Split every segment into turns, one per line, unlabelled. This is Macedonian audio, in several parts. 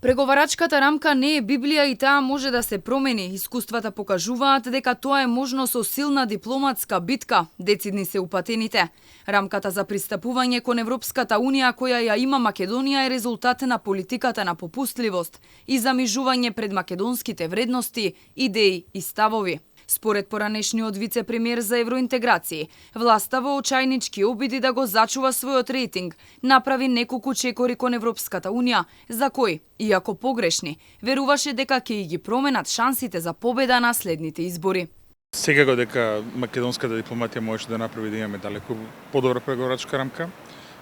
Преговарачката рамка не е Библија и таа може да се промени. Искуствата покажуваат дека тоа е можно со силна дипломатска битка, децидни се упатените. Рамката за пристапување кон Европската Унија која ја има Македонија е резултат на политиката на попустливост и замижување пред македонските вредности, идеи и ставови. Според поранешниот вице-премиер за евроинтеграции, власта во очајнички обиди да го зачува својот рейтинг, направи неколку чекори кон Европската Унија, за кои, иако погрешни, веруваше дека ќе ги променат шансите за победа на следните избори.
Секако дека македонската дипломатија можеше да направи да имаме далеку подобра преговорачка рамка,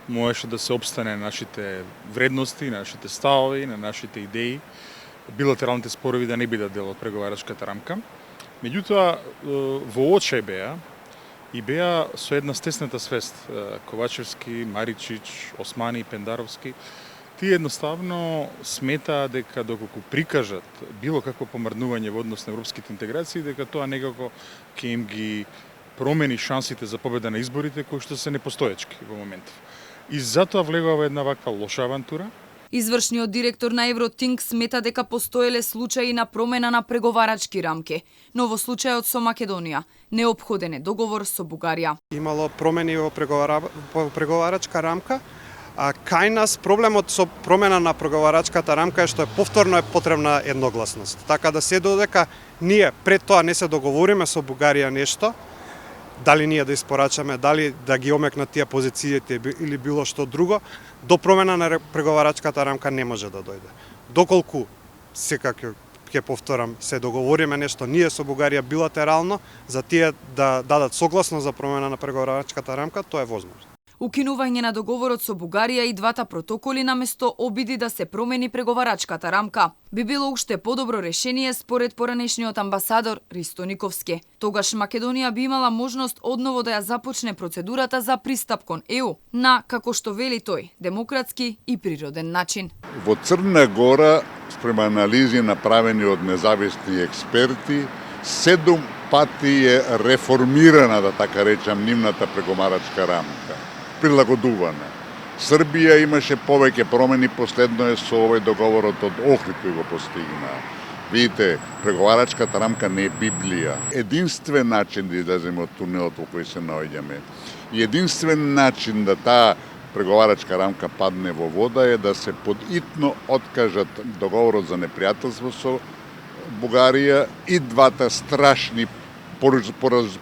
можеше да се опстане на нашите вредности, на нашите ставови, на нашите идеи, билатералните спорови да не бидат дел од преговарачката рамка. Меѓутоа, во очај беа со една стесната свест, Ковачевски, Маричич, Османи, Пендаровски, тие едноставно сметаа дека доколку прикажат било какво помрднување во однос на европските интеграции, дека тоа некако ќе им ги промени шансите за победа на изборите кои што се непостоечки во моментов. И затоа влегува во една ваква лоша авантура.
Извршниот директор на Евротинк смета дека постоеле случаи на промена на преговарачки рамки, но во случајот со Македонија неопходен е договор со Бугарија.
Имало промени во преговарачка рамка, а кај нас проблемот со промена на преговарачката рамка е што повторно е потребна едногласност. Така да се додека ние пред тоа не се договориме со Бугарија нешто, дали ние да испорачаме, дали да ги омекнат тие позициите или било што друго, до промена на преговарачката рамка не може да дојде. Доколку, секако ќе повторам, се договориме нешто ние со Бугарија билатерално, за тие да дадат согласно за промена на преговарачката рамка, тоа е возможно.
Укинување на договорот со Бугарија и двата протоколи наместо обиди да се промени преговарачката рамка би било уште подобро решение според поранешниот амбасадор Ристо Никовски. Тогаш Македонија би имала можност одново да ја започне процедурата за пристап кон ЕУ на, како што вели тој, демократски и природен начин.
Во Црна Гора, спрема анализи направени од независни експерти, 7 пати е реформирана, да така речам, нивната преговарачка рамка. Прилагодувана. Србија имаше повеќе промени, последно е со овој договорот од Охрид кој го постигна. Видите, преговарачката рамка не е Библија. Единствен начин да излеземе од тунелот во кој се наоѓаме и единствен начин да таа преговарачка рамка падне во вода е да се подитно откажат договорот за непријателство со Бугарија и двата страшни,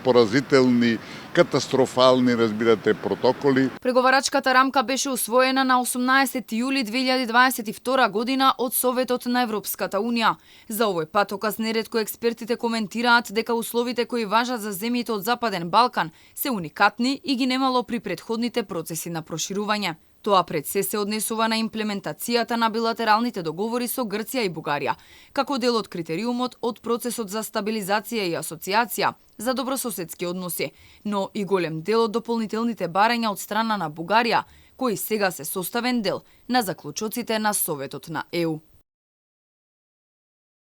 поразителни, катастрофални, разбирате, протоколи.
Преговарачката рамка беше усвоена на 18 јули 2022 година од Советот на Европската Унија. За овој патоказ неретко експертите коментираат дека условите кои важат за земјите од Западен Балкан се уникатни и ги немало при претходните процеси на проширување. Тоа пред се однесува на имплементацијата на билатералните договори со Грција и Бугарија, како дел од критериумот од процесот за стабилизација и асоциација за добрососедски односи, но и голем дел од дополнителните барања од страна на Бугарија, кои сега се составен дел на заклучоците на Советот на ЕУ.